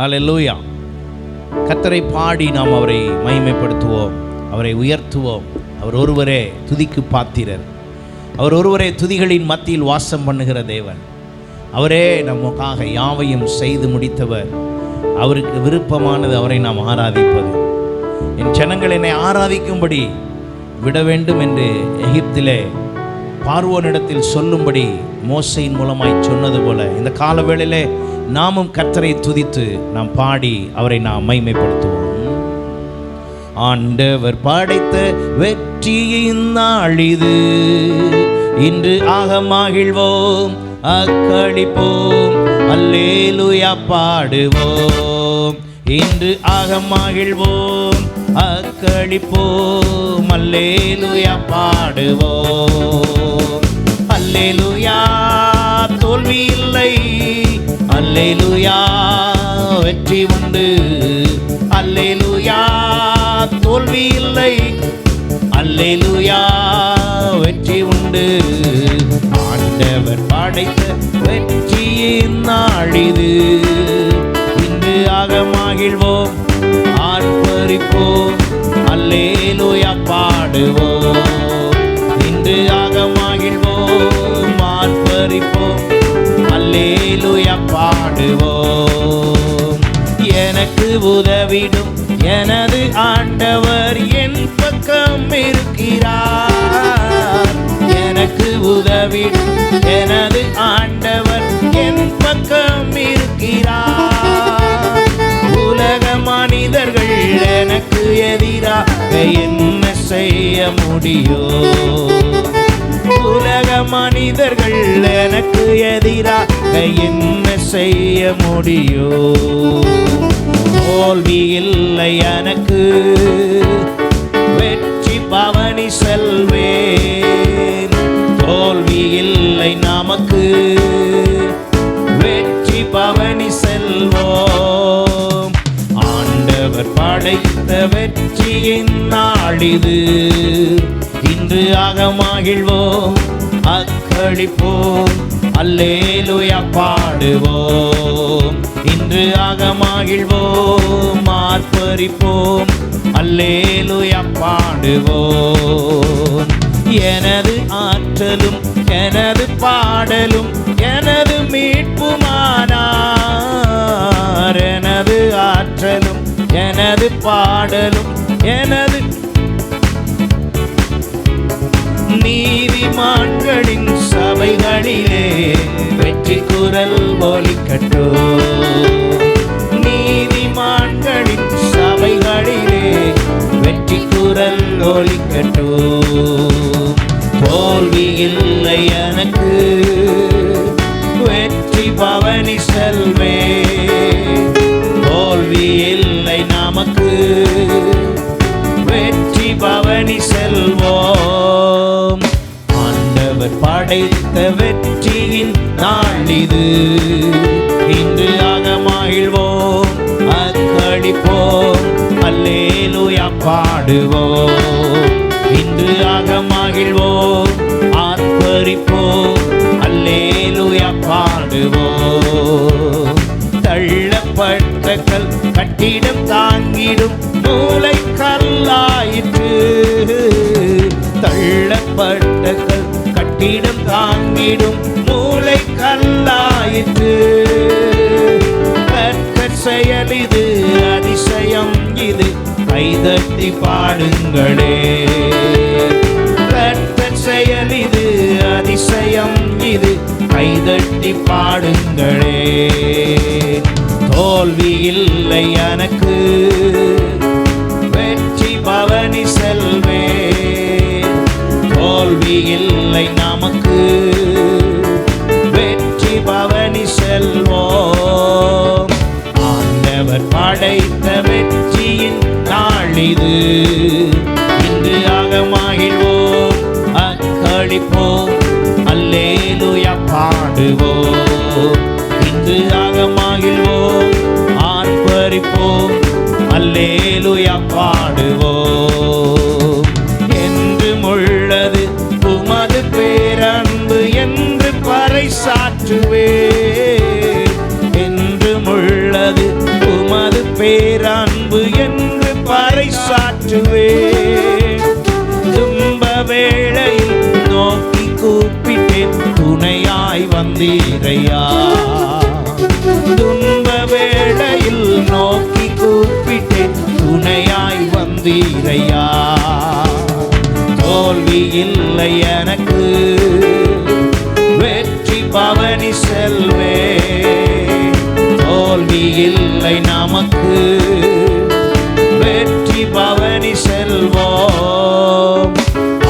ஹல்லேலூயா. கர்த்தரை பாடி நாம் அவரை மகிமைப்படுத்துவோம், அவரை உயர்த்துவோம். அவர் ஒருவரே துதிக்கு பாத்திரர். அவர் ஒருவரே துதிகளின் மத்தியில் வாசம் பண்ணுகிற தேவன். அவரே நமக்காக யாவையும் செய்து முடித்தவர். அவருக்கு விருப்பமானது அவரை நாம் ஆராதிப்பது. என் ஜனங்கள் என்னை ஆராதிக்கும்படி விட வேண்டும் என்று எகிப்திலே பார்வோனிடத்தில் சொல்லும்படி மோசையின் மூலமாய் சொன்னது போல இந்த கால வேளையிலே நாமும் கர்த்தரை துதித்து நாம் பாடி அவரை நாம் மகிமைப்படுத்துவோம். ஆண்டவர் படைத்த வெற்றியின் நாள் இது, இன்று ஆக மகிழ்வோம், அக்களிப்போம், அல்லேலூயா பாடுவோம். இன்று ஆக மகிழ்வோம், அக்களிப்போம், அல்லேலூயா பாடுவோம். அல்லேலூயா தோல்வி இல்லை, அல்லேலூயா வெற்றி உண்டு. அல்லேலூயா தோல்வி இல்லை, அல்லேலூயா வெற்றி உண்டு. ஆண்டவர் படைத்த வெற்றியின் நாள் இது, இன்று ஆக மகிழ்வோம், ஆர்ப்பரிப்போம், அல்லேலூயா பாடுவோம். இன்று ஆக மகிழ்வோம், ஆர்ப்பரிப்போம், அல்லேலூயா பாடுவோம். எனக்கு உதவிடும் எனது ஆண்டவர் என் பக்கம் இருக்கிறார். எனக்கு உதவிடும் எனது ஆண்டவர் என் பக்கம் இருக்கிறார். உலக மனிதர்கள் எனக்கு எதிராக என்ன செய்ய முடியும்? உலக மனிதர்கள் எனக்கு எதிராக என்ன செய்ய முடியும்? தோல்வி இல்லை எனக்கு, வெற்றி பவனி செல்வேன். தோல்வி இல்லை நமக்கு, வெற்றி பவனி செல்வோம். ஆண்டவர் படைத்த வெற்றியின் நாள் இது, இன்று ஆக மகிழ்வோம், அக்களிப்போம், அல்லேலூயா பாடுவோம். இன்று ஆக மகிழ்வோம், ஆர்ப்பரிப்போம், அல்லேலூயா பாடுவோம். எனது ஆற்றலும் எனது பாடலும் எனது மீட்புமானார். எனது ஆற்றலும் எனது பாடலும் எனது நீதிமான்களின் சபைகளிலே வெற்றி குரல் ஒலிக்கட்டும். நீதிமான்களின் சபைகளிலே வெற்றி குரல் ஒலிக்கட்டும். தோல்வி இல்லை எனக்கு, வெற்றி பவனி செல்வே. தோல்வி இல்லை நமக்கு, வெற்றி பவனி செல்வோம். ஆண்டவர் படைத்த வெற்றியின் நாள் இது, இன்று ஆக மகிழ்வோம், அக்களிப்போம், அல்லேலூயா பாடுவோம். இன்று ஆக மகிழ்வோம், ஆர்ப்பரிப்போம், அல்லேலூயா பாடுவோம். தள்ளப்பட்ட கல் கட்டிடம் தாங்கிடும் மூளை கல்லாயிற்று. தள்ளப்பட்ட கல் கட்டிடம் தாங்கிடும் மூளை கல்லாயிற்று. கர்த்தர் செயல் இது, அதிசயம் இது, கைதட்டி பாடுங்களே. கர்த்தர் செயல் இது, அதிசயம் இது, கைதட்டி பாடுங்களே. தோல்வி இல்லை எனக்கு, வெற்றி பவனி செல்வே. தோல்வி இல்லை நமக்கு, வெற்றி பவனி செல்வோம். ஆண்டவர் படைத்த வெற்றியின் நாள் இது, இன்று ஆக மகிழ்வோம், அக்களிப்போம், அல்லேலூயா பாடுவோம். இன்று ஆக மகிழ்வோம், ஆர்ப்பரிப்போம், அல்லேலூயா பாடுவோம். என்றும் உள்ளது உமது பேரன்பு என்று பறைசாற்றுவே. என்றும் உள்ளது வேளையில் நோக்கி கூப்பிட்டேன், துணையாய் வந்தீரையா. துன்ப வேளையில் நோக்கி கூப்பிட்டேன், துணையாய் வந்தீரையா. தோல்வி இல்லை எனக்கு, வெற்றி பவனி செல்வே. தோல்வி இல்லை நமக்கு, வெற்றி பவனி செல்வோம்.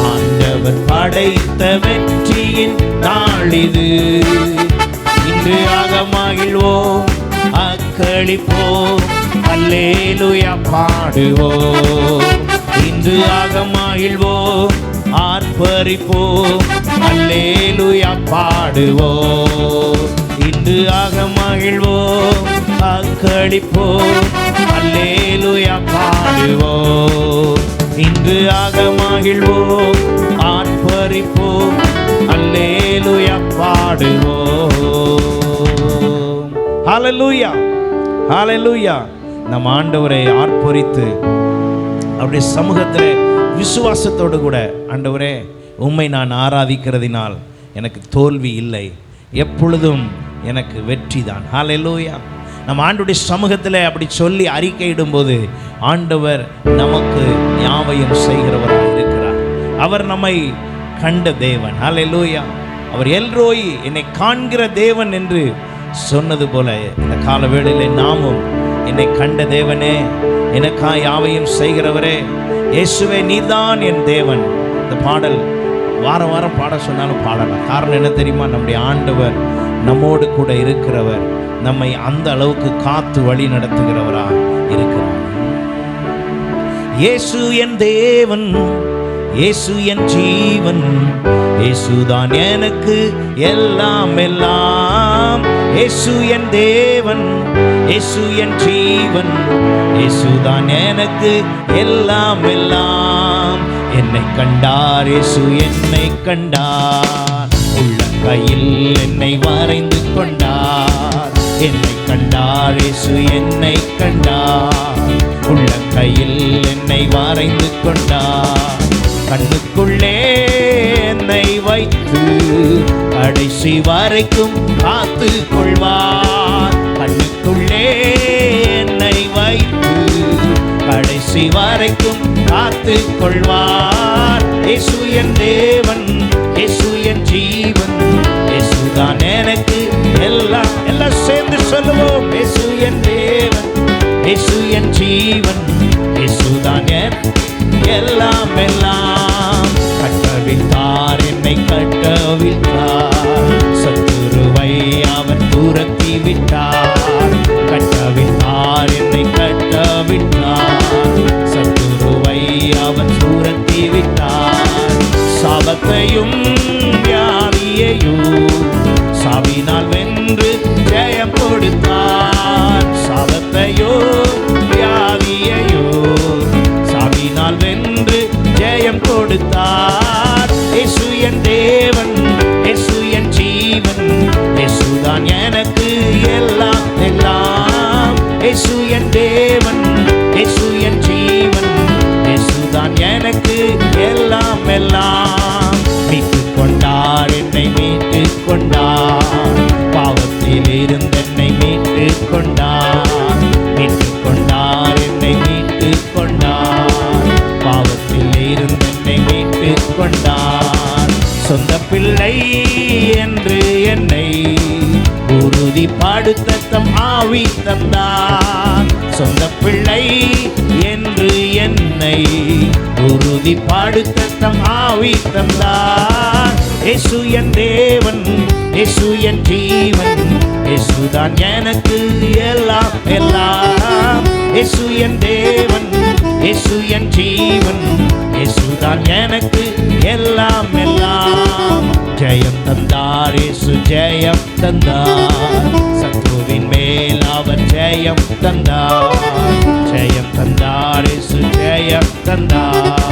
ஆண்டவர் படைத்த வெற்றியின் நாளிது, இன்று மகிழ்வோம், அக்களிப்போம், அல்லேலூயா பாடுவோம். இன்று மகிழ்வோம், ஆர்ப்பரிப்போம், அல்லேலூயா பாடுவோம். இன்று மகிழ்வோம், அக்களிப்போம், அல்லேலூயா பாடுவோம். இன்று மகிழ்வோம், ஆர்ப்பரிப்போம், அல்லேலூயா பாடுவோம். ஹல்லேலூயா, ஹல்லேலூயா. நம் ஆண்டவரை ஆர்ப்பரித்து அவருடைய சமூகத்தில் விசுவாசத்தோடு கூட, ஆண்டவரே உம்மை நான் ஆராதிக்கிறதினால் எனக்கு தோல்வி இல்லை, எப்பொழுதும் எனக்கு வெற்றி தான். ஹல்லேலூயா. நம்ம ஆண்டவருடைய சமூகத்தில் அப்படி சொல்லி அறிக்கையிடும்போது ஆண்டவர் நமக்கு யாவையும் செய்கிறவராக இருக்கிறார். அவர் நம்மை கண்ட தேவன். ஹல்லேலூயா. அவர் எல்ரோய், என்னை காண்கிற தேவன் என்று சொன்னது போல இந்த கால வேளையில் நாமும் என்னை கண்ட தேவனே, எனக்காய் யாவையும் செய்கிறவரே, இயேசுவே நீதான் என் தேவன். இந்த பாடல் வாரம் வாரம் பாட சொன்னாலும் பாடலாம். காரணம் என்ன தெரியுமா? நம்முடைய ஆண்டவர் நம்மோடு கூட இருக்கிறவர், நம்மை அந்த அளவுக்கு காத்து வழி நடத்துகிறவரா இருக்கிறார். இயேசு என் தேவன், இயேசு என் ஜீவன், இயேசுதான் எனக்கு எல்லாம் எல்லாம். இயேசு என் தேவன், இயேசு என் ஜீவன், இயேசுதான் எனக்கு எல்லாம் எல்லாம். என்னை கண்டார், இயேசு என்னை கண்டார், உள்ள கையில் என்னை வரைந்து கொண்டார். என்னை கண்டார், இயேசு என்னை கண்டார், உள்ள கையில் என்னை வரைந்து கொண்டார். கண்ணுக்குள்ளே என்னை வைத்து கடைசி வரைக்கும் காத்து கொள்வார். கண்ணுக்குள்ளே என்னை வைத்து கடைசி வரைக்கும் காத்து கொள்வார். இயேசு என் தேவன், இயேசு என் ஜீவன், இயேசுதான் எனக்கு எல்லாம். எல்லாம் சேர்ந்து சொல்லுவோம். இயேசு என் தேவன், இயேசு என் ஜீவன், இயேசுதான் எல்லாம் எல்லாம். கட்டவிழ்த்தார், என்னை கட்டவிழ்த்தார், சத்துருவை அவர் துரத்தி விட்டார். கட்டவிழ்த்தார், என்னை கட்டவிழ்த்தார், சத்துருவை அவர் துரத்தி விட்டார். சாபத்தையும் வியாதியையும் சாவினால் வென்று ஜெயம் கொடுத்தார். சாபத்தையோ வியாதியையோ சாவினால் வென்று ஜெயம் கொடுத்தார். இயேசு என் தேவன், இயேசு என் ஜீவன், இயேசுதான் எனக்கு எல்லாம் எல்லாம். இயேசு என் தேவன், இயேசு என் ஜீவன், இயேசுதான் எனக்கு எல்லாம் எல்லாம். மீட்டு கொண்டார், என்னை மீட்டு கொண்டார், பாவத்தில் இருந்து என்னை மீட்டு கொண்டார். மீட்டு கொண்டார், என்னை மீட்டு கொண்டார், பாவத்தில் இருந்து என்னை மீட்டு கொண்டார். சொந்த பிள்ளை என்று என்னை உறுதிப்படுத்த தம் ஆவி தந்தார். சொந்த பிள்ளை என்று என்னை உறுதிப்படுத்த தம் ஆவி தந்தார். இயேசு என் தேவன், இயேசு என் ஜீவன், இயேசுதான் எனக்கு எல்லாம் எல்லாம். இயேசு என் தேவன், இயேசு என் ஜீவன், இயேசுதான் எனக்கு எல்லாம் எல்லாம். ஜெயம் தந்தார், இயேசு ஜெயம் தந்தார், சத்ருவின் மேல் அவர் ஜெயம் தந்தார். ஜெயம் தந்தார், இயேசு ஜெயம் தந்தார்,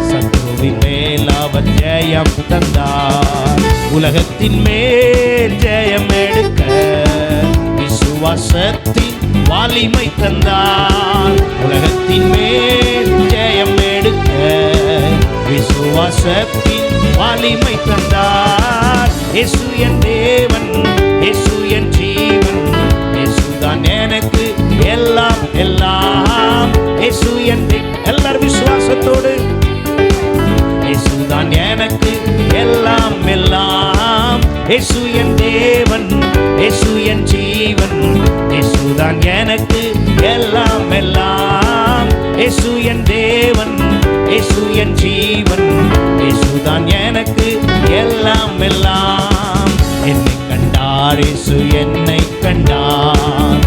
சத்ருவின் மேல் அவர் ஜெயம் தந்தார். உலகத்தின் மேல் ஜெயம் எடுக்க விசுவாசத்தின் வலிமை தந்தார். உலகத்தின் மேல் ஜெயம் எடுக்க விசுவாசத்தின் வலிமை தந்தார். இயேசு என் தேவன், இயேசு என் ஜீவன், இயேசுதான் எனக்கு எல்லாம் எல்லாம். இயேசு என் எல்லாரும் விசுவாசத்தோடு, இயேசுதான் எனக்கு எல்லாம் எல்லாம். இயேசு என் தேவன், இயேசு என் ஜீவன், இயேசுதான் எனக்கு எல்லாம் எல்லாம். இயேசு என் தேவன், இயேசு என் ஜீவன், இயேசுதான் எனக்கு எல்லாம் எல்லாம். என்னை கண்டார், இயேசு என்னை கண்டார்.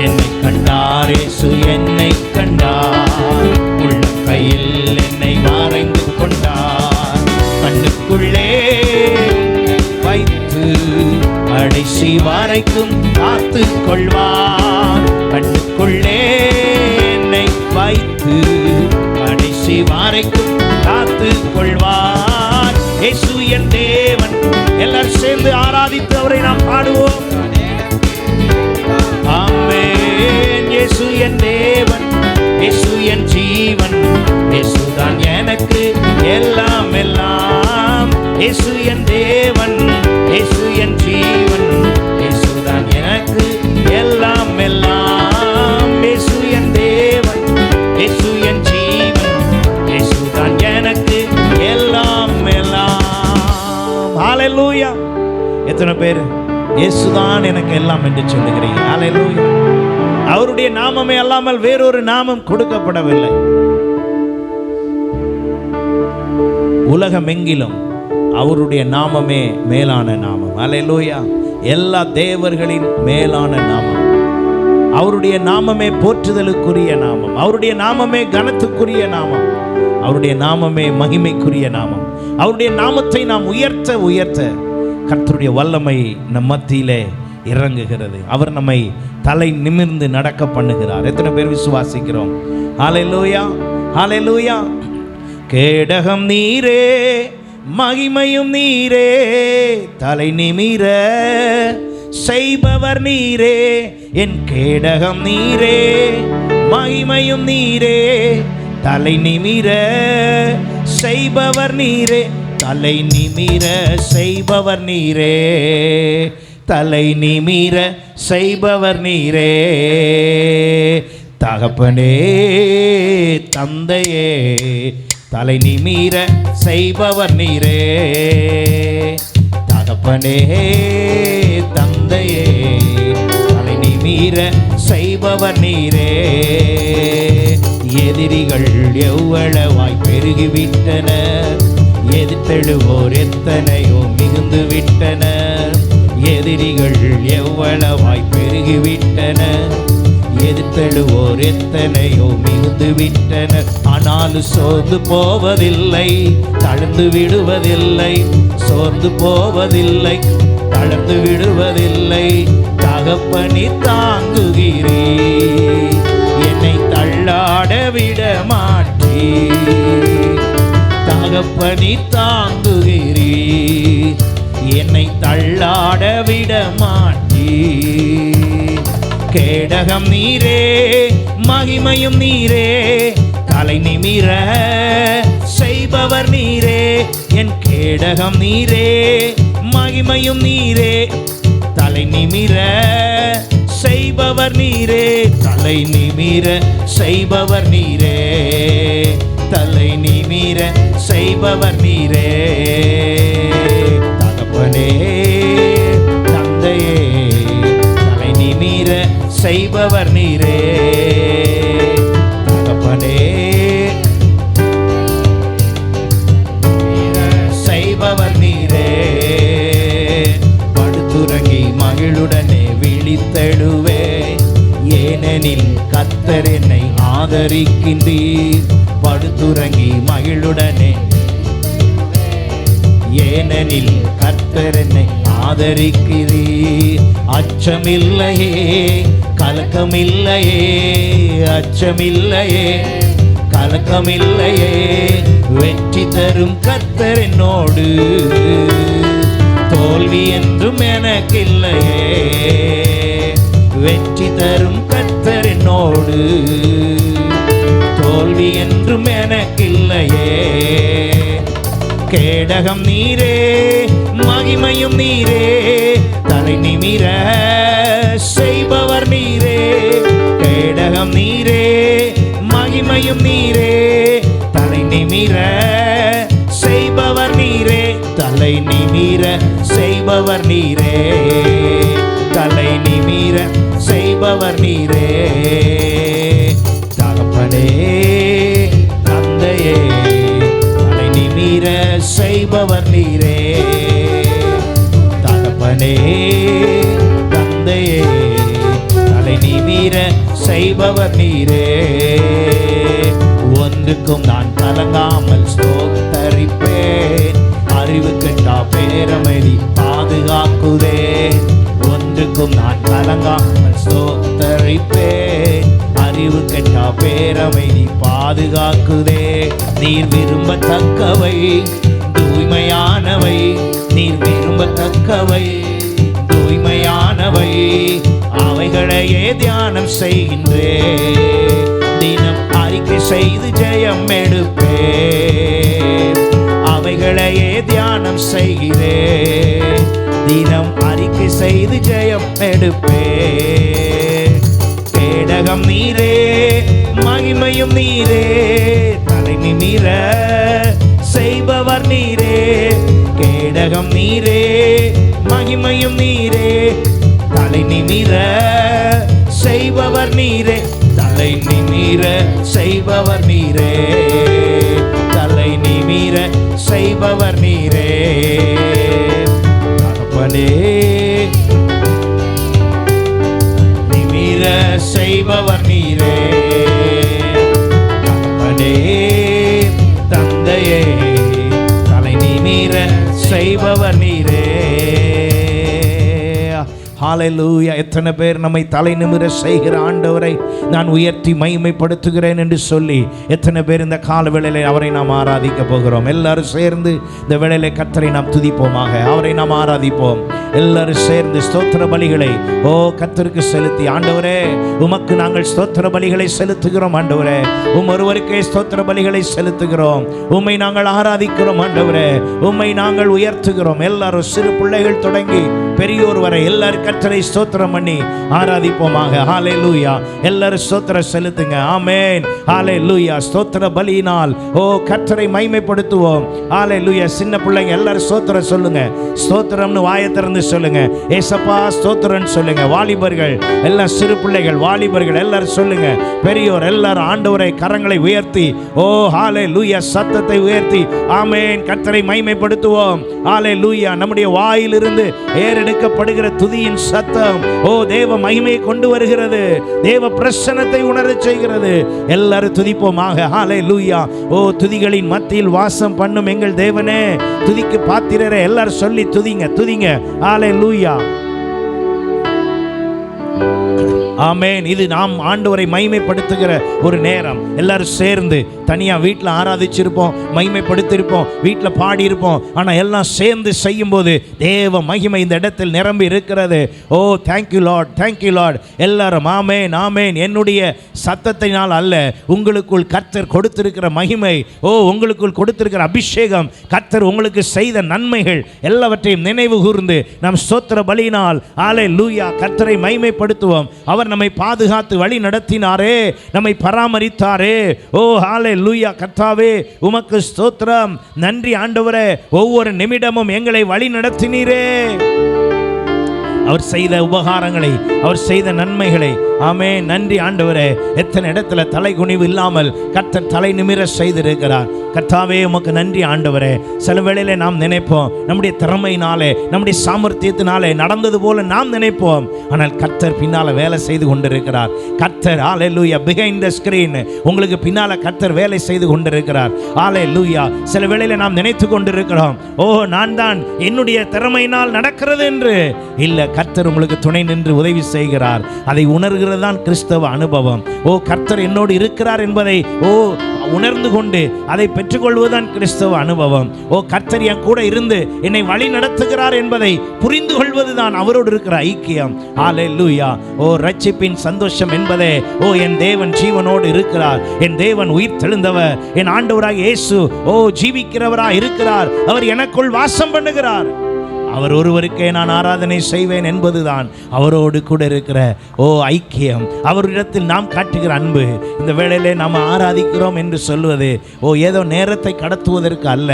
என்னை கண்டார், இயேசு என்னை கண்டார். உள்ள கையில் என்னை வரைந்து கொண்டார். கண்ணுக்குள்ளே வைத்து கடைசி வரைக்கும் காத்து கொள்வார். கண்ணுக்குள்ளே என்னை வைத்து கடைசி வரைக்கும் காத்து கொள்வார். இயேசு என் தேவன். எல்லாரும் சேர்ந்து ஆராதித்து அவரை நாம் பாடுவோம். ஆமென். இயேசு என் தேவன், இயேசு என் ஜீவன், இயேசுதான் எனக்கு எல்லாம் எல்லாம். இயேசு என் தேவன், இயேசு என் ஜீவன், இயேசுதான் எனக்கு எல்லாம் எல்லாம். இயேசு என் தேவன், இயேசு என் ஜீவன், இயேசுதான் எனக்கு எல்லாம் எல்லாம். ஹல்லேலூயா. எத்தனை பேர் இயேசுதான் எனக்கு எல்லாம் என்று சொல்லுகிறீங்க? ஹல்லேலூயா. அவருடைய நாமமே அல்லாமல் வேறொரு நாமம் கொடுக்கப்படவில்லை. உலகமெங்கிலும் அவருடைய நாமமே மேலான நாமம். ஹல்லேலூயா. எல்லா தேவர்களின் மேலான நாமம் அவருடைய நாமமே. போற்றுதலுக்குரிய நாமம் அவருடைய நாமமே. கனத்துக்குரிய நாமம் அவருடைய நாமமே. மகிமைக்குரிய நாமம். அவருடைய நாமத்தை நாம் உயர்த்த உயர்த்த கர்த்தருடைய வல்லமை நம் மத்தியிலே இறங்குகிறது. அவர் நம்மை தலை நிமிர்ந்து நடக்க பண்ணுகிறார். எத்தனை பேர் விசுவாசிக்கிறோம்? ஹல்லேலூயா, ஹல்லேலூயா. கேடகம் நீரே, மகிமையும் நீரே, தலை நிமிர செய்பவர் நீரே. என் கேடகம் நீரே, மகிமையும் நீரே, தலை நிமிர செய்பவர் நீரே. தலை நிமிர செய்பவர் நீரே, தலை நிமிர செய்பவர் நீரே. தகப்பனே தந்தையே, தலை நிமிர செய்பவர் நீரே. தகப்பனே தந்தையே, தலை நிமிர செய்பவர் நீரே. எதிரிகள் எவ்வளவாய் பெருகிவிட்டனர், எதிர்த்தெழுவோர் எத்தனையோ மிகுந்து விட்டனர். எதிரிகள் எவ்வளவாய் பெருகிவிட்டனர், எதிர்த்தெழுவோர் எத்தனையோ மிகுந்து விட்டனர். ஆனாலும் சோர்ந்து போவதில்லை, தளர்ந்து விடுவதில்லை. சோர்ந்து போவதில்லை, தளர்ந்து விடுவதில்லை. தகப்பனி தாங்குகிறீ, என்னை தள்ளாட விட மாட்டீ. தகப்பனி தாங்குகிறீ, என்னை தள்ளாட விட மாட்டீ. கேடகம் நீரே, மகிமையும் நீரே, தலை நிமிர செய்பவர் நீரே. என் கேடகம் நீரே, மகிமையும் நீரே, தலை நிமிர செய்பவர் நீரே. தலை நிமிர செய்பவர் நீரே, தலை நிமிர செய்பவர் நீரே. தகப்பனே தந்தையே, தலை நிமிர செய்பவர் நீரே. தகப்பனே செய்பவர் நீரே. படுத்துறங்கி மகிழுடனே விழித்தெழுவே, ஏனெனில் கர்த்தர் என்னை ஆதரிக்கின்றீர். படுத்துறங்கி மகிழுடனே, ஏனெனில் கர்த்தர் என்னை ஆதரிக்கிறீர். அச்சமில்லையே, கலக்கமில்லையே, அச்சமில்லையே, கலக்கமில்லையே. வெற்றி தரும் கர்த்தர் என்னோடு, தோல்வி என்றும் எனக்கில்லையே. வெற்றி தரும் கர்த்தர் என்னோடு, தோல்வி என்றும் எனக்கில்லையே. கேடகம் நீரே, மகிமையும் நீரே, தலை நிமிர செய்பவர் நீரே. கேடகம் நீரே, மகிமையும் நீரே, தலை நிமிர செய்பவர் நீரே. தலை நிமிர செய்பவர் நீரே, தலை நிமிர செய்பவர் நீரே. தகப்பனே தந்தையே, தலை நிமிர செய்பவர் நீரே. தகப்பனே தந்தையே, தலை நிமிர செய்பவர் நீரே. ஒன்றுக்கும் நான் கலங்காமல் ஸ்தோத்தரிப்பேன், அறிவு கெட்டா பேரமைதி பாதுகாக்குதே. ஒன்றுக்கும் நான் கலங்காமல் ஸ்தோத்தரிப்பேன், அறிவு கெட்டா பேரமைதி பாதுகாக்குதே. நீர் விரும்பத்தக்கவை தூய்மையானவை, நீர் விரும்பத்தக்கவை தூய்மையானவை, அவைகளையே தியானம் செய்கின்றேன். தினம் அறிக்கை செய்து ஜெயம் எடுப்பேன், அவைகளையே தியானம் செய்கிறேன். தினம் அறிக்கை செய்து ஜெயம் எடுப்பேன். கேடகம் நீரே, மகிமையும் நீரே, தலை நிமிர செய்பவர் நீரே. கேடகம் நீரே, மகிமையும் நீரே, தலை நிமிர செய்பவர் நீரே. தலை நிமிர செய்பவர் நீரே, தலை நிமிர செய்பவர் நீரே. தகப்பனே நிமிர செய்பவர் நீரே. தகப்பனே தந்தையே, தலை நிமிர செய்பவர் நீரே. ஹல்லேலூயா. எத்தனை பேர் நம்மை தலை நிமிர செய்கிற ஆண்டவரை நான் உயர்த்தி மகிமைப்படுத்துகிறேன் என்று சொல்லி எத்தனை பேர் இந்த கால வேளையிலே அவரை நாம் ஆராதிக்க போகிறோம். எல்லாரும் சேர்ந்து இந்த வேளையிலே கர்த்தரை நாம் துதிப்போமாக, அவரை நாம் ஆராதிப்போம். எல்லாரும் சேர்ந்து ஸ்தோத்திர பலிகளை கர்த்தருக்கு செலுத்தி, ஆண்டவரே உமக்கு நாங்கள் ஸ்தோத்திர பலிகளை செலுத்துகிறோம். ஆண்டவரே ஒருவருக்கே ஸ்தோத்திர பலிகளை செலுத்துகிறோம். உம்மை நாங்கள் ஆராதிக்கிறோம். ஆண்டவரே உம்மை நாங்கள் உயர்த்துகிறோம். எல்லாரும் சிறு பிள்ளைகள் தொடங்கி பெரியோர் வரை எல்லாரும் கர்த்தரை ஸ்தோத்திரம் பண்ணி ஆராதிப்போமாக. ஹல்லேலூயா. எல்லாரும் ஸ்தோத்திரம் செலுத்துங்க. ஆமென். ஹல்லேலூயா. ஸ்தோத்திர பலியினால் கர்த்தரை மகிமைப்படுத்துவோம். ஹல்லேலூயா. சின்ன பிள்ளைங்க எல்லாரும் ஸ்தோத்திரம் சொல்லுங்க. ஸ்தோத்திரம்னு வாயை திறந்து சொல்லுங்க. ஏசப்பா ஸ்தோத்திரம்னு சொல்லுங்க. வாலிபர்கள் எல்லாம், சிறு பிள்ளைகள், வாலிபர்கள் எல்லாரும் சொல்லுங்க. பெரியோர் எல்லாரும் ஆண்டவரை கரங்களை உயர்த்தி ஹல்லேலூயா சத்தத்தை உயர்த்தி ஆமென் கர்த்தரை மகிமைப்படுத்துவோம். ஹல்லேலூயா. நம்முடைய வாயிலிருந்து ஏறெடுக்கப்படுகிற துதியின் சத்தம் தேவ மகிமையை கொண்டு வருகிறது, தேவ பிரசன்னத்தை உணரச் செய்கிறது. எல்லாரும் துதிப்போமாக. ஹல்லேலூயா. துதிகளின் மத்தியில் வாசம் பண்ணும் எங்கள் தேவனே, துதிக்கு பாத்திரரே, எல்லாரும் சொல்லி துதிங்க, துதிங்க. ஹல்லேலூயா. ஆமென். இது நாம் ஆண்டவரை மகிமைப்படுத்துகிற ஒரு நேரம். எல்லாரும் சேர்ந்து தனியாக வீட்டில் ஆராதிச்சிருப்போம், மகிமைப்படுத்தியிருப்போம், வீட்டில் பாடியிருப்போம். ஆனால் எல்லாம் சேர்ந்து செய்யும்போது தேவ மகிமை இந்த இடத்தில் நிரம்பி இருக்கிறது. Thank you Lord, thank you Lord. எல்லாரும் ஆமென், ஆமென். என்னுடைய சத்தத்தினால் அல்ல, உங்களுக்குள் கர்த்தர் கொடுத்திருக்கிற மகிமை, உங்களுக்குள் கொடுத்திருக்கிற அபிஷேகம், கர்த்தர் உங்களுக்கு செய்த நன்மைகள் எல்லாவற்றையும் நினைவு கூர்ந்து நம் ஸ்தோத்திர பலியினால் ஹல்லேலூயா கர்த்தரை மகிமைப்படுத்துவோம். அவர் நம்மை பாதுகாத்து வழி நடத்தினாரே, நம்மை பராமரித்தாரே. ஹல்லேலூயா. கர்த்தாவே உமக்கு ஸ்தோத்திரம். நன்றி ஆண்டவரே. ஒவ்வொரு நிமிடமும் எங்களை வழி நடத்தினீரே. அவர் செய்த உபகாரங்களை, அவர் செய்த நன்மைகளை ஆமென். நன்றி ஆண்டவரே. எத்தனை இடத்துல தலை குனிவு இல்லாமல் கர்த்தர் தலை நிமிர செய்திருக்கிறார். கர்த்தாவே உமக்கு நன்றி ஆண்டவரே. சில வேளையிலே நாம் நினைப்போம் நம்முடைய திறமையினாலே, நம்முடைய சாமர்த்தியத்தினாலே நடந்தது போல நாம் நினைப்போம். ஆனால் கர்த்தர் பின்னால வேலை செய்து கொண்டிருக்கிறார். கர்த்தர் ஹல்லேலூயா பிஹைண்ட் த ஸ்கிரீன், உங்களுக்கு பின்னால கர்த்தர் வேலை செய்து கொண்டிருக்கிறார். ஹல்லேலூயா. சில வேளையிலே நாம் நினைத்து கொண்டிருக்கிறோம், நான் தான் என்னுடைய திறமையினால் நடக்கிறது என்று. இல்ல, கர்த்தர் உங்களுக்கு துணை நின்று உதவி செய்கிறார். அதை உணர்கிறது தான் கிறிஸ்தவ அனுபவம். கர்த்தர் என்னோடு இருக்கிறார் என்பதை உணர்ந்து கொண்டு அதை பெற்றுக்கொள்வதுதான் கிறிஸ்தவ அனுபவம். கர்த்தர் என் கூட இருந்து என்னை வழி நடத்துகிறார் என்பதை புரிந்து கொள்வதுதான் அவரோடு இருக்கிற ஐக்கியம். ஹல்லேலூயா. ரட்சிப்பின் சந்தோஷம் என்பதே என் தேவன் ஜீவனோடு இருக்கிறார், என் தேவன் உயிர் தெழுந்தவர், என் ஆண்டவராக இயேசு ஜீவிக்கிறவராக இருக்கிறார், அவர் எனக்குள் வாசம் பண்ணுகிறார், அவர் ஒருவருக்கே நான் ஆராதனை செய்வேன் என்பதுதான் அவரோடு கூட இருக்கிற ஐக்கியம், அவரிடத்தில் நாம் காட்டுகிற அன்பு. இந்த வேளையிலே நாம் ஆராதிக்கிறோம் என்று சொல்வது ஏதோ நேரத்தை கடத்துவதற்கு அல்ல,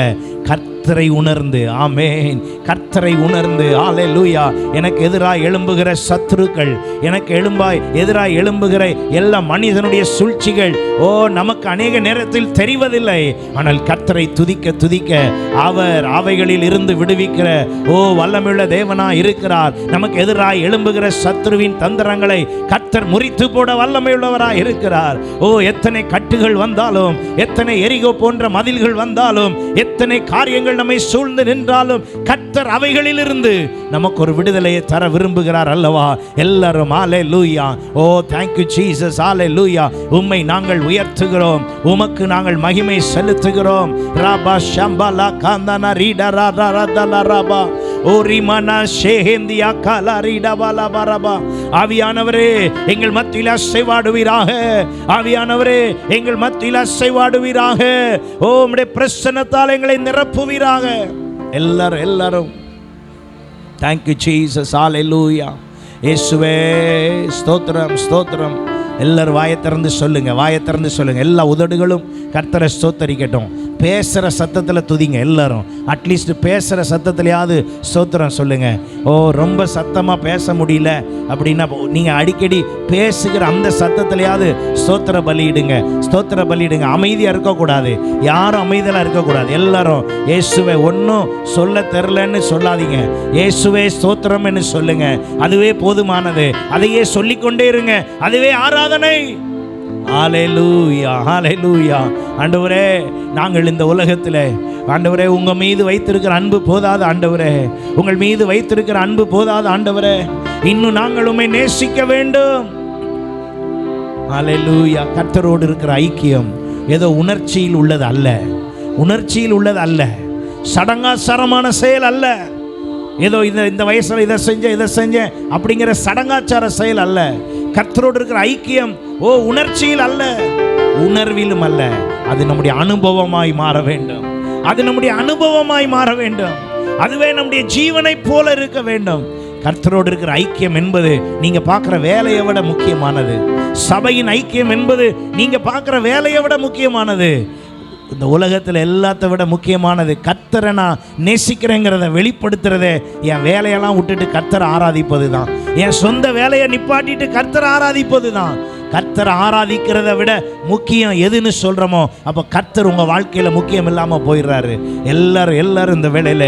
கர்த்தரை உணர்ந்து. ஆமென். கர்த்தரை உணர்ந்து. ஹல்லேலூயா. எனக்கு எதிராக எழும்புகிற சத்துருக்கள், எனக்கு எதிராக எழும்புகிற எல்லா மனிதனுடைய சூழ்ச்சிகள் நமக்கு அநேக நேரத்தில் தெரிவதில்லை. ஆனால் கர்த்தரை துதிக்க துதிக்க அவர் அவைகளில் இருந்து விடுவிக்கிற வல்லமையுள்ள தேவனா இருக்கிறார். நமக்கு எதிராக எழும்புகிற சத்துருவின் தந்திரங்களை கர்த்தர் முறித்து போட வல்லமையுள்ளவராய் இருக்கிறார். எத்தனை கட்டுகள் வந்தாலும், எத்தனை எரிகோ போன்ற மதில்கள் வந்தாலும், எத்தனை காரியங்கள் நம்மை சூழ்ந்து நின்றாலும் கர்த்தர் அவைகளில் இருந்து நமக்கு ஒரு விடுதலையை தர விரும்புகிறார் அல்லவா? எல்லாரும் ஹல்லேலூயா. thank you Jesus. ஹல்லேலூயா. உம்மை நாங்கள் உயர்த்துகிறோம், உமக்கு நாங்கள் மகிமை செலுத்துகிறோம். ராபா ஷம்பலா காந்தனா ரீடா ராதா ராதா ராபா ஓரிமனா ஷேஹேந்தியா காலா ரீடா பாலா பரபா. ஆவியானவரே எங்கள் மத்தியில் அசைவாடுவீராக, ஆவியானவரே எங்கள் மத்தியில் அசைவாடுவீராக. உம்முடைய பிரசன்னத்தால் எங்களை நிரப்புவீராக. எல்லாரும் thank you Jesus. ஹல்லேலூயா. இயேசுவே ஸ்தோத்திரம் ஸ்தோத்திரம். எல்லாரும் வாயை திறந்து சொல்லுங்க, எல்லா உதடுகளும் கர்த்தரை ஸ்தோத்தரிக்கட்டும். பேசுகிற சத்தத்தில் துதிங்க. எல்லாரும் அட்லீஸ்ட் பேசுகிற சத்தத்திலையாவது ஸ்தோத்திரம் சொல்லுங்க. ரொம்ப சத்தமாக பேச முடியல அப்படின்னா நீங்கள் அடிக்கடி பேசுகிற அந்த சத்தத்திலையாவது ஸ்தோத்திர பலியிடுங்க. அமைதியாக இருக்கக்கூடாது, யாரும் அமைதியாக இருக்கக்கூடாது. எல்லாரும் இயேசுவே ஒன்றும் சொல்ல தெரிலன்னு சொல்லாதீங்க, இயேசுவே ஸ்தோத்திரம்னு சொல்லுங்க. அதுவே போதுமானது, அதையே சொல்லிக்கொண்டே இருங்க, அதுவே ஆராதனை. ஹல்லேலூயா ஹல்லேலூயா. ஆண்டவரே நாங்கள் இந்த உலகத்தில் ஆண்டவரே உங்க மீது வைத்திருக்கிற அன்பு போதாது ஆண்டவரே, உங்கள் மீது வைத்திருக்கிற அன்பு போதாது ஆண்டவரே, இன்னும் நாங்கள் உம்மை நேசிக்க வேண்டும். ஹல்லேலூயா. கர்த்தரோடு இருக்கிற ஐக்கியம் ஏதோ உணர்ச்சியில் உள்ளது அல்ல, சடங்காச்சாரமான செயல் அல்ல, ஏதோ இந்த வயசுல இதை செஞ்சேன் அப்படிங்கிற சடங்காச்சார செயல் அல்ல. கர்த்தரோடு இருக்கிற ஐக்கியம் உணர்ச்சியில் அல்ல, உணர்விலும் அல்ல, அது நம்முடைய அனுபவமாய் மாற வேண்டும். அதுவே நம்முடைய ஜீவனை போல இருக்க வேண்டும். கர்த்தரோடு இருக்கிற ஐக்கியம் என்பது நீங்க பார்க்குற வேலையை விட முக்கியமானது. சபையின் ஐக்கியம் என்பது நீங்க பார்க்குற வேலையை விட முக்கியமானது. இந்த உலகத்தில் எல்லாத்த விட முக்கியமானது கர்த்தரை நான் நேசிக்கிறேங்கிறத வெளிப்படுத்துறதே. என் வேலையெல்லாம் விட்டுட்டு கர்த்தரை ஆராதிப்பது தான், என் சொந்த வேலையை நிப்பாட்டிட்டு கர்த்தரை ஆராதிப்பது தான். கர்த்தரை ஆராதிக்கிறத விட முக்கியம் எதுன்னு சொல்கிறோமோ அப்போ கர்த்தர் உங்கள் வாழ்க்கையில் முக்கியம் இல்லாமல் போயிடுறாரு. எல்லாரும் இந்த வேளையில்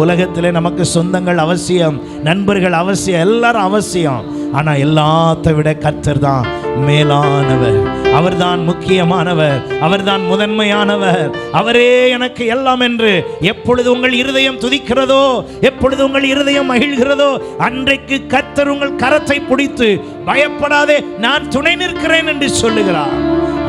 உலகத்தில் நமக்கு சொந்தங்கள் அவசியம், நண்பர்கள் அவசியம், எல்லாரும் அவசியம். ஆனால் எல்லாத்த விட கர்த்தர் தான் மேலானவர், அவர்தான் முக்கியமானவர், அவர்தான் முதன்மையானவர். அவரே எனக்கு எல்லாம் என்று எப்பொழுது உங்கள் இருதயம் துதிக்கிறதோ, எப்பொழுது உங்கள் இருதயம் மகிழ்கிறதோ அன்றைக்கு கர்த்தர் உங்கள் கரத்தை பிடித்து பயப்படாதே நான் துணை நிற்கிறேன் என்று சொல்லுகிறார்.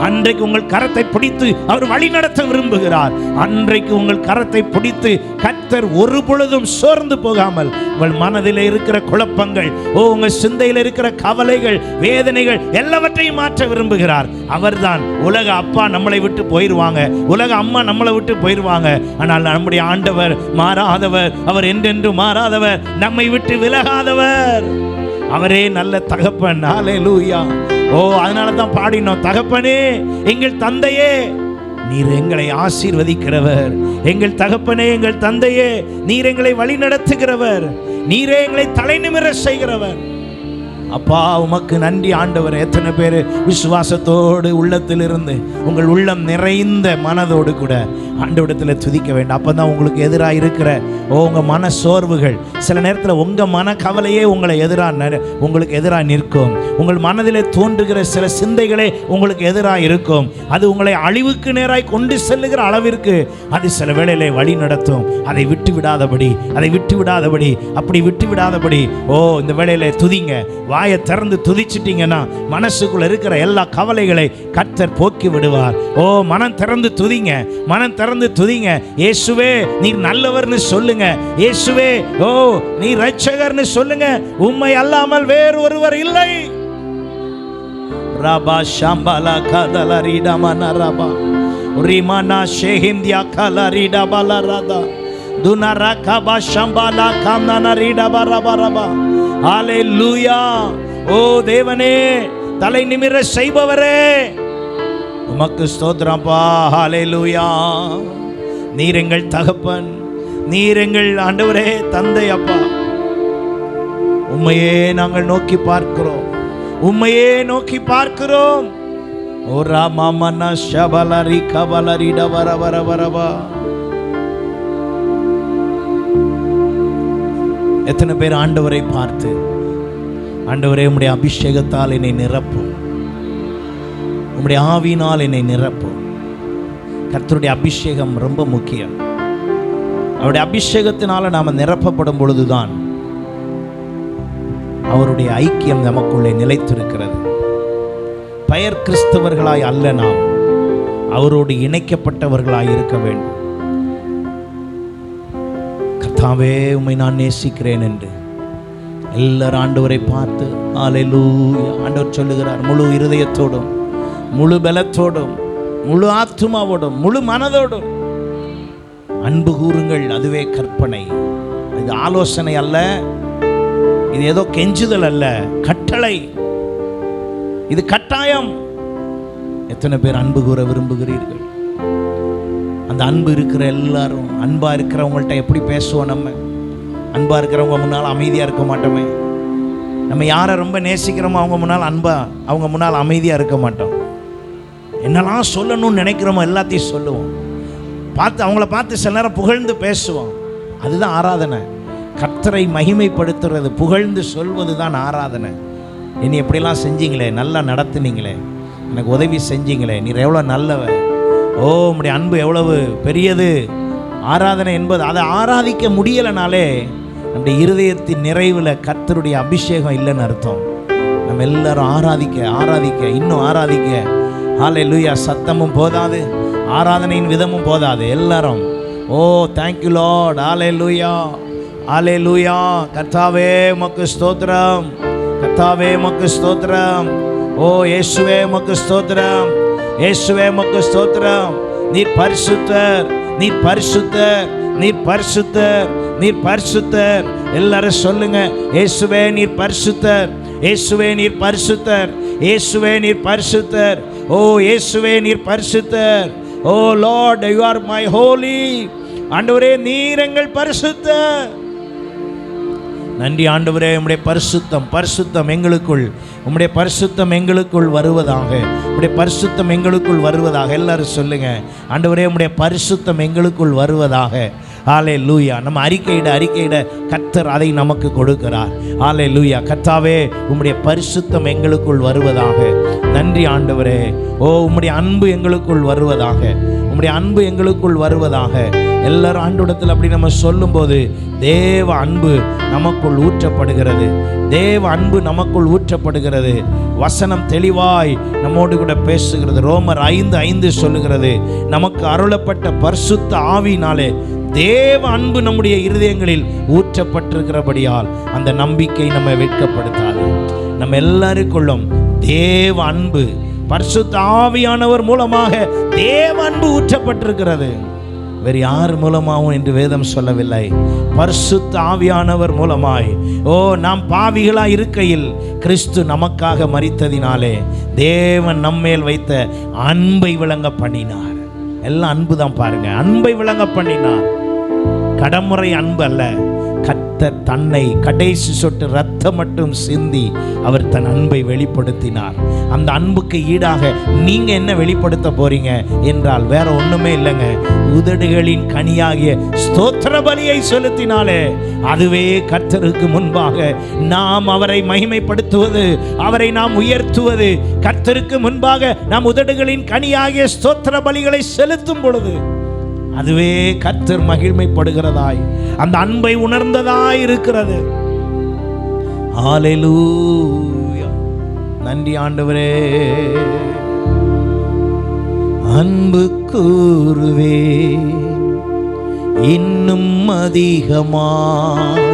அன்றைக்கு உங்கள் கரத்தை பிடித்து அவர் வழி நடத்த விரும்புகிறார். அன்றைக்கு உங்கள் கரத்தை பிடித்து கர்த்தர் ஒரு பொழுதும் சோர்ந்து போகாமல் உங்கள் மனதில் இருக்கிற குழப்பங்கள், உங்கள் சிந்தையில் இருக்கிற கவலைகள், வேதனைகள் எல்லாவற்றையும் மாற்ற விரும்புகிறார். அவர்தான். உலக அப்பா நம்மளை விட்டு போயிடுவாங்க, உலக அம்மா நம்மளை விட்டு போயிடுவாங்க. ஆனால் நம்முடைய ஆண்டவர் மாறாதவர், அவர் என்றென்று மாறாதவர், நம்மை விட்டு விலகாதவர். அவரே நல்ல தகப்பன். ஹல்லேலூயா. அதனால தான் பாடினோம், தகப்பனே எங்கள் தந்தையே நீர் எங்களை ஆசீர்வதிக்கிறவர், எங்கள் தகப்பனே எங்கள் தந்தையே நீர் எங்களை வழி நடத்துகிறவர், நீரே எங்களை தலை நிமிர செய்கிறவர். அப்பா உமக்கு நன்றி ஆண்டவர். எத்தனை பேர் விசுவாசத்தோடு உள்ளத்திலிருந்து உங்கள் உள்ளம் நிறைந்த மனதோடு கூட ஆண்டவரிடத்தில் துதிக்க வேண்டும். அப்போ தான் உங்களுக்கு எதிராக இருக்கிற உங்கள் மன சோர்வுகள், சில நேரத்தில் உங்கள் மன கவலையே உங்களை உங்களுக்கு எதிராக நிற்கும். உங்கள் மனதிலே தோன்றுகிற சில சிந்தைகளே உங்களுக்கு எதிராக இருக்கும். அது உங்களை அழிவுக்கு நேராய் கொண்டு செல்லுகிற அளவிற்கு அது சில வேளையிலே வழி நடத்தும். அதை விட்டு விடாதபடி அப்படி விட்டு விடாதபடி இந்த வேளையிலே துதிங்க. வாயை திறந்து துதிச்சிட்டிங்கன்னா மனசுக்குள்ள இருக்கிற எல்லா கவலைகளை கர்த்தர் போக்கி விடுவார். மனம் திறந்து துதிங்க, மனம் திறந்து துதிங்க. இயேசுவே நீர் நல்லவர்னு சொல்லுங்க. இயேசுவே நீ இரட்சகர்னு சொல்லுங்க. உம்மை அல்லாமல் வேறு ஒருவர் இல்லை. ரபா ஷம்பலா கதலரிடா மனரபா ரிமானா ஷேஹிந்தியா கலரிடா பலரதா துனரா கபா ஷம்பலா காமனரிடா பரபரபா. ஹalleluya. தேவனே, தலை நிமிர செய்பவரே, உமக்கு ஸ்தோத்திரப்பா. ஹalleluya. நீர் எங்கள் தகப்பன், நீர் எங்கள் ஆண்டவரே தந்தை. அப்பா, உம்மையே நாங்கள் நோக்கி பார்க்கிறோம், உம்மையே நோக்கி பார்க்கிறோம். ஓ ராமமன ஷபலரி கபலரி டவர வர வரவா. எத்தனை பேர் ஆண்டவரை பார்த்து, ஆண்டவரே உம்முடைய அபிஷேகத்தால் என்னை நிரப்பும், உம்முடைய ஆவியினால் என்னை நிரப்பும். கர்த்தருடைய அபிஷேகம் ரொம்ப முக்கியம். அவருடைய அபிஷேகத்தினால நாம் நிரப்பப்படும் பொழுதுதான் அவருடைய ஐக்கியம் நமக்குள்ளே நிலைத்திருக்கிறது. பெயர் கிறிஸ்தவர்களாய் அல்ல, நாம் அவரோடு இணைக்கப்பட்டவர்களாய் இருக்க வேண்டும். கர்த்தாவே உம்மை நான் நேசிக்கிறேன் என்று எல்லாரும் ஆண்டவரை பார்த்து ஹல்லேலூயா. ஆண்டவர் சொல்லுகிறார், முழு இருதயத்தோடும், முழு பலத்தோடும், முழு ஆத்துமாவோடும், முழு மனதோடும் அன்பு கூறுங்கள். அதுவே கற்பனை. இது ஆலோசனை அல்ல, இது ஏதோ கெஞ்சுதல் அல்ல, கட்டளை. இது கட்டாயம். எத்தனை பேர் அன்பு கூற விரும்புகிறீர்கள்? அந்த அன்பு இருக்கிற எல்லாரும், அன்பா இருக்கிறவங்கள்ட்ட எப்படி பேசுவோம்? நம்ம அன்பா இருக்கிறவங்க முன்னால் அமைதியா இருக்க மாட்டோமே. நம்ம யாரை ரொம்ப நேசிக்கிறோமோ அவங்க முன்னால் அமைதியா இருக்க மாட்டோம். என்னெல்லாம் சொல்லணும்னு நினைக்கிறோமோ எல்லாத்தையும் சொல்லுவோம். அவங்கள பார்த்து சில நேரம் புகழ்ந்து பேசுவோம். அதுதான் ஆராதனை. கர்த்தரை மகிமைப்படுத்துறது, புகழ்ந்து சொல்வது தான் ஆராதனை. என்னை எப்படிலாம் செஞ்சீங்களே, நல்லா நடத்துனீங்களே, எனக்கு உதவி செஞ்சீங்களே, நீர் எவ்வளோ நல்லவ, உம்முடைய அன்பு எவ்வளவு பெரியது. ஆராதனை என்பது, அதை ஆராதிக்க முடியலைனாலே நம்முடைய இருதயத்தின் நிறைவில் கர்த்தருடைய அபிஷேகம் இல்லைன்னு அர்த்தம். நம்ம எல்லாரும் ஆராதிக்க இன்னும் ஆராதிக்க. ஹல்லேலூயா. சத்தமும் போதாது, ஆராதனையின் விதமும் போதாது. எல்லாரும் தேங்க்யூ லார்ட், ஹல்லேலூயா, ஹல்லேலூயா. கர்த்தாவே உமக்கு ஸ்தோத்திரம், கர்த்தாவே உமக்கு ஸ்தோத்திரம். இயேசுவே உமக்கு ஸ்தோத்திரம், இயேசுவே உமக்கு ஸ்தோத்திரம். நீர் பரிசுத்தர், நீர் பரிசுத்தர், நீர் பரிசுத்தர், நீர் பரிசுத்தர். எல்லாரும் சொல்லுங்க, இயேசுவே நீர் பரிசுத்தர், இயேசுவே நீர் பரிசுத்தர், இயேசுவே நீர் பரிசுத்தர். இயேசுவே நீர் பரிசுத்தர். Lord, you are my Holi. ஆண்டவரே நீர் எங்கள் பரிசுத்தர். நன்றி ஆண்டவரே. உம்முடைய பரிசுத்தம் எங்களுக்குள், உம்முடைய பரிசுத்தம் எங்களுக்குள் வருவதாக, உம்முடைய பரிசுத்தம் எங்களுக்குள் வருவதாக. எல்லாரும் சொல்லுங்க, ஆண்டவரே உம்முடைய பரிசுத்தம் எங்களுக்குள் வருவதாக. ஹல்லேலூயா. நம்ம அறிக்கையிட கர்த்தர் அதை நமக்கு கொடுக்கிறார். ஹல்லேலூயா. கர்த்தாவே உம்முடைய பரிசுத்தம் எங்களுக்குள் வருவதாக. நன்றி ஆண்டவரே. உம்முடைய அன்பு எங்களுக்குள் வருவதாக, உம்முடைய அன்பு எங்களுக்குள் வருவதாக. எல்லாரும் ஆண்டவரிடத்தில் அப்படி நம்ம சொல்லும்போது தேவ அன்பு நமக்குள் ஊற்றப்படுகிறது, தேவ அன்பு நமக்குள் ஊற்றப்படுகிறது. வசனம் தெளிவாய் நம்மோடு கூட பேசுகிறது. ரோமர் 5:5 சொல்லுகிறது, நமக்கு அருளப்பட்ட பரிசுத்த ஆவியினாலே தேவ அன்பு நம்முடைய இருதயங்களில் ஊற்றப்பட்டிருக்கிறபடியால் அந்த நம்பிக்கை நம்ம வெட்கப்படுத்தாது. நம்ம எல்லாருக்குள்ளும் தேவ அன்பு, பரிசுத்த ஆவியானவர் மூலமாக தேவ அன்பு ஊற்றப்பட்டிருக்கிறது. வேறு யார் மூலமாகவும் என்று வேதம் சொல்லவில்லை. பரிசுத்த ஆவியானவர் மூலமாய். நாம் பாவிகளாய் இருக்கையில் கிறிஸ்து நமக்காக மரித்ததினாலே தேவன் நம்மேல் வைத்த அன்பை விளங்க பண்ணினார். எல்லாம் அன்பு தான் பாருங்க. அன்பை விளங்க பண்ணினார். கடமுறை அன்பு அல்ல, கர்த்தர் தன்னை கடைசி சொட்டு ரத்தம் மட்டும் சிந்தி அவர் தன் அன்பை வெளிப்படுத்தினார். அந்த அன்புக்கு ஈடாக நீங்க என்ன வெளிப்படுத்த போறீங்க என்றால் வேற ஒண்ணுமே இல்லைங்க, உதடுகளின் கனியாகிய ஸ்தோத்திர பலியை செலுத்தினாலே அதுவே கர்த்தருக்கு முன்பாக நாம் அவரை மகிமைப்படுத்துவது, அவரை நாம் உயர்த்துவது. கர்த்தருக்கு முன்பாக நாம் உதடுகளின் கனியாகிய ஸ்தோத்திர பலிகளை செலுத்தும் பொழுது அதுவே கர்த்தர் மகிமைப்படுகிறதாய், அந்த அன்பை உணர்ந்ததாய் இருக்கிறது. ஹல்லேலூயா, நன்றி ஆண்டவரே. அன்பு கூறுவே இன்னும் அதிகமாய்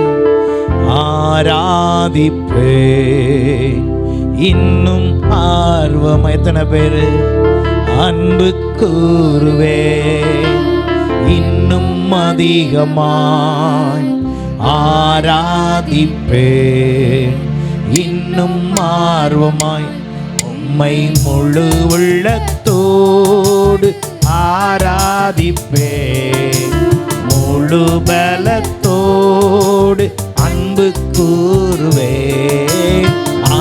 ஆராதிப்பே இன்னும் ஆர்வம். எத்தனை பேரு அன்பு கூறுவே இன்னும் அதிகமாய் ஆராதிப்பே இன்னும் ஆர்வமாய் உம்மை முழு உள்ளத்தோடு ஆராதிப்பே முழு பலத்தோடு அன்பு கூறுவே.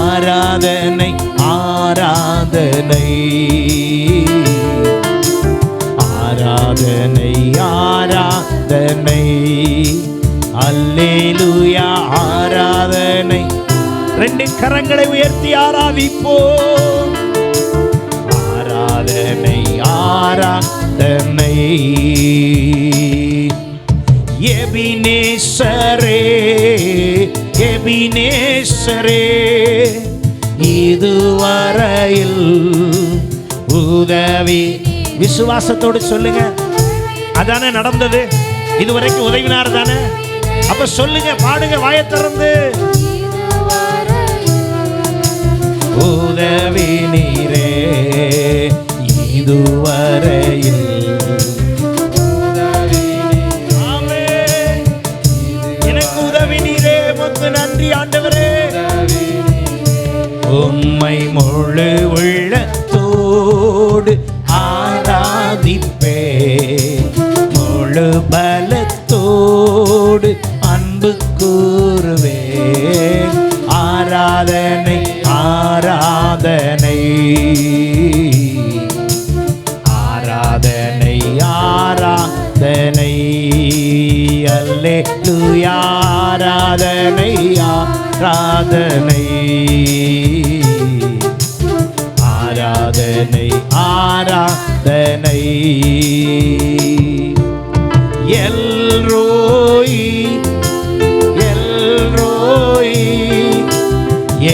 ஆராதனை ஆராதனை ஆராதனை ஆராதனை அல்லேலூயா ஆராதனை. ரெண்டு கரங்களை உயர்த்தி ஆராதிப்போம். ஆராதனை ஆராதனை. எபினேசரே எபினேசரே இதுவரையில் உதவி. விசுவாசத்தோடு சொல்லுங்க, அதானே நடந்தது. இதுவரைக்கும் உதவினார் தானே. அப்ப சொல்லுங்க, பாடுங்க வாயை திறந்து. உதவி நீரே இதுவரையில். எனக்கு உதவி நீரே, உமக்கு நன்றி ஆண்டவரே. உம்மை முழு உள்ளத்தோடு ஆராதிப்பே முழு பலத்தோடு அன்பு கூறுவே. ஆராதனை ஆராதனை ஆராதனை ஆராதனை அல்லேலூயா ஆராதனை ஆராதனை ஆராதனை ஆராதனை. எல்ரோய் எல்ரோய்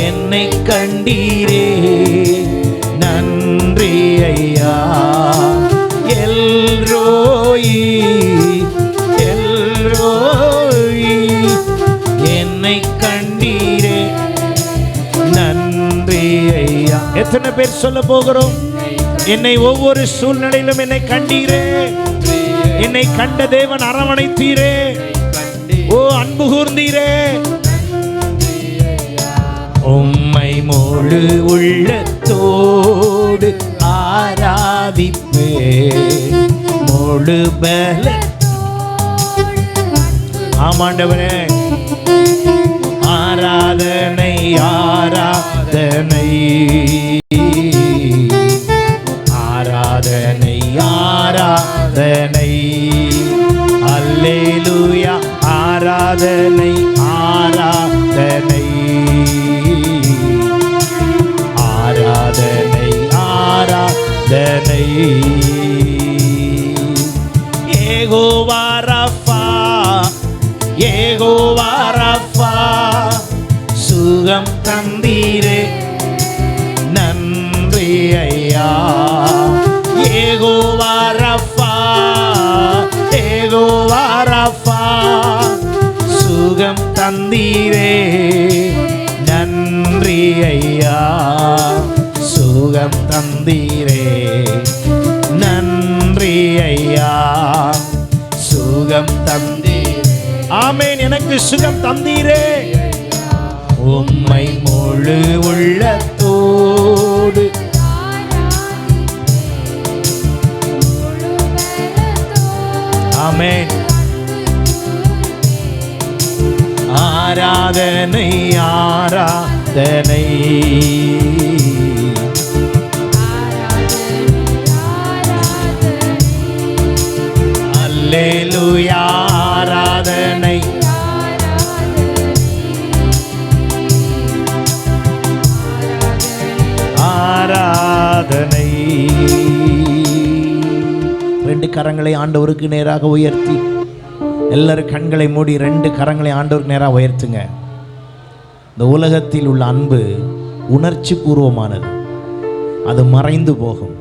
என்னை கண்டீரே நன்றி ஐயா. எல்ரோய் எல்ரோய் என்னை கண்டீரே நன்றி ஐயா. எத்தனை பேர் சொல்ல போகிறோம்? என்னை ஒவ்வொரு சூழ்நிலையிலும் என்னை கண்டீரே, என்னை கண்ட தேவன் அரவணைத்தீரே, ஓ அன்பு கூர்ந்தீரே. உம்மை முழு உள்ளத்தோடு ஆராதிப்பே முழு பல. ஆமாண்டவரே ஆராதனை ஆராதனை ஆராதனை ஆராதனை அல்லேலூயா ஆராதனை ஆராதனை ஆராதனை ஆராதனை. யெகோவா ரஃபா யெகோவா ரஃபா சுகம் தந்தீரே நன்றி ஐயா. யெகோவா ரஃபா யெகோவா ரஃபா சுகம் தந்தீரே நன்றி ஐயா. சுகம் தந்தீரே நன்றி ஐயா. சுகம் தந்தீரே. ஆமென். எனக்கு சுகம் தந்தீரே. உம்மை முழு உள்ளத்தோடு ஆமென் ஆராதனை ஆராதனை. அல்லேலூயா ஆராதனை. ஆராதனை. ரெண்டு கரங்களை ஆண்டவருக்கு நேராக உயர்த்தி, எல்லாரும் கண்களை மூடி ரெண்டு கரங்களை ஆண்டவருக்கு நேராக உயர்த்துங்க. இந்த உலகத்தில் உள்ள அன்பு உணர்ச்சி பூர்வமானது, அது மறைந்து போகும்.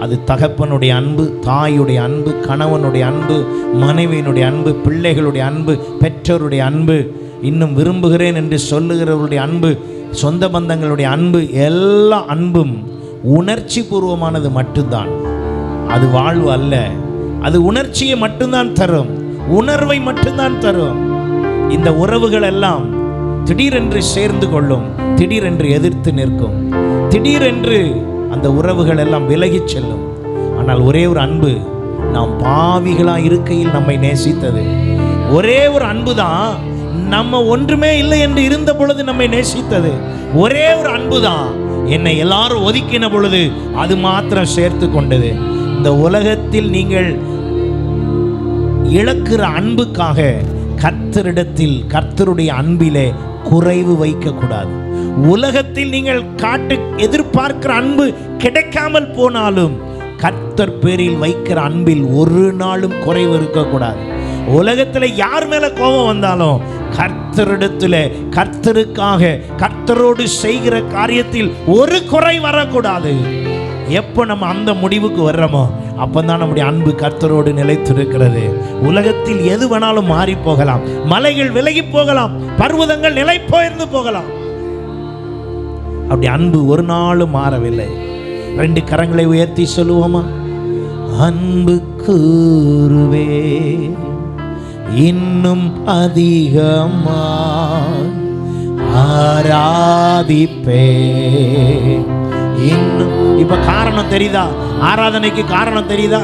அது தகப்பனுடைய அன்பு, தாயுடைய அன்பு, கணவனுடைய அன்பு, மனைவியினுடைய அன்பு, பிள்ளைகளுடைய அன்பு, பெற்றோருடைய அன்பு, இன்னும் விரும்புகிறேன் என்று சொல்லுகிறவருடைய அன்பு, சொந்த பந்தங்களுடைய அன்பு, எல்லா அன்பும் உணர்ச்சி பூர்வமானது மட்டும்தான். அது வாழ்வு அல்ல. அது உணர்ச்சியை மட்டும்தான் தரும், உணர்வை மட்டும்தான் தரும். இந்த உறவுகள் எல்லாம் திடீரென்று சேர்ந்து கொள்ளும், திடீரென்று எதிர்த்து நிற்கும், திடீரென்று அந்த உறவுகள் எல்லாம் விலகிச் செல்லும். ஆனால் ஒரே ஒரு அன்பு நாம் பாவிகளாக இருக்கையில் நம்மை நேசித்தது. ஒரே ஒரு அன்பு தான் நம்ம ஒன்றுமே இல்லை என்று இருந்த பொழுது நம்மை நேசித்தது. ஒரே ஒரு அன்பு தான் என்னை எல்லாரும் ஒதுக்கின பொழுது அது மாத்திரம் சேர்த்து கொண்டது. இந்த உலகத்தில் நீங்கள் இழக்கிற அன்புக்காக கர்த்தரிடத்தில், கர்த்தருடைய அன்பிலே குறைவு வைக்கக்கூடாது. உலகத்தில் நீங்கள் எதிர்பார்க்கிற அன்பு கிடைக்காமல் போனாலும் கர்த்தர் பேரில் வைக்கிற அன்பில் ஒரு நாளும் குறைவு இருக்கக்கூடாது. உலகத்தில் யார் மேல கோபம் வந்தாலும் கர்த்தரிடத்தில், கர்த்தருக்காக, கர்த்தரோடு செய்கிற காரியத்தில் ஒரு குறை வரக்கூடாது. எப்போ நம்ம அந்த முடிவுக்கு வர்றோமோ அப்பதான் நம்முடைய அன்பு கர்த்தரோடு நிலைத்திருக்கிறது. உலகத்தில் எது வேணாலும் மாறி போகலாம், மலைகள் விலகி போகலாம், பர்வதங்கள் நிலை போயிருந்து போகலாம். அப்படி அன்பு ஒரு நாளும் மாறவில்லை. ரெண்டு கரங்களை உயர்த்தி சொல்லுவோமா? அன்பு கூறுவே இன்னும் அதிகமா ஆராதிப்பே இன்னும். இப்ப காரணம் தெரியுதா? ஆராதனைக்கு காரணம் தெரியுதா?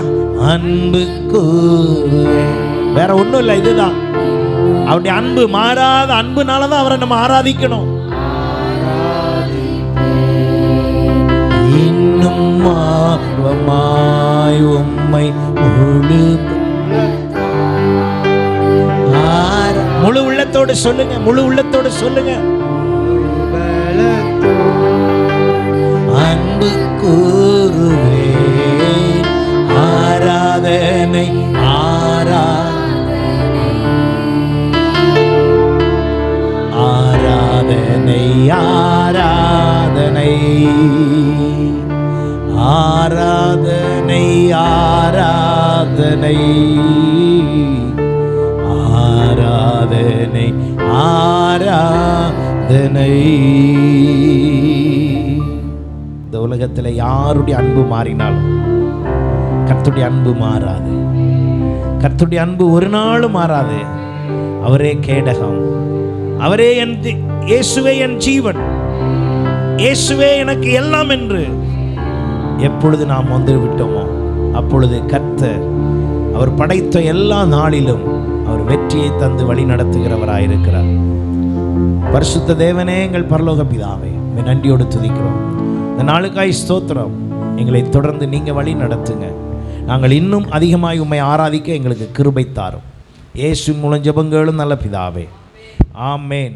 அன்பு கூறுவே, வேற ஒண்ணும் இல்லை, இதுதான். அவருடைய அன்பு, மாறாத அன்புனாலதான் அவரை நம்ம ஆராதிக்கணும். இன்னும் ஆர்வமாய் உம்மை முழு உள்ளத்தோடு சொல்லுங்க, முழு உள்ளத்தோடு சொல்லுங்க. அன்பு கூறுவே ஆராதனை ஆராதனை ஆராதனை ஆராதனை ஆராதனை ஆராதனை ஆராதனை. இந்த உலகத்தில் யாருடைய அன்பு மாறினாலும் கர்த்தருடைய அன்பு மாறாது. கர்த்தருடைய அன்பு ஒரு நாளும் மாறாது. அவரே கேடகம், அவரே என் இயேசுவே என் ஜீவன், இயேசுவே எனக்கு எல்லாம் என்று எப்பொழுது நாம் வந்து விட்டோமோ அப்பொழுது கர்த்தர் அவர் படைத்த எல்லா நாளிலும் அவர் வெற்றியை தந்து வழி நடத்துகிறவராயிருக்கிறார். பரிசுத்த தேவனே, எங்கள் பரலோக பிதாவே, நன்றியோடு துதிக்கிறோம். இந்த நாளுக்காய் ஸ்தோத்திரம். எங்களை தொடர்ந்து நீங்க வழி நடத்துங்க. நாங்கள் இன்னும் அதிகமாய் உம்மை ஆராதிக்க எங்களுக்கு கிருபை தாரும். இயேசு மூலம் ஜெபங்களும் நல்ல பிதாவே, ஆமேன்.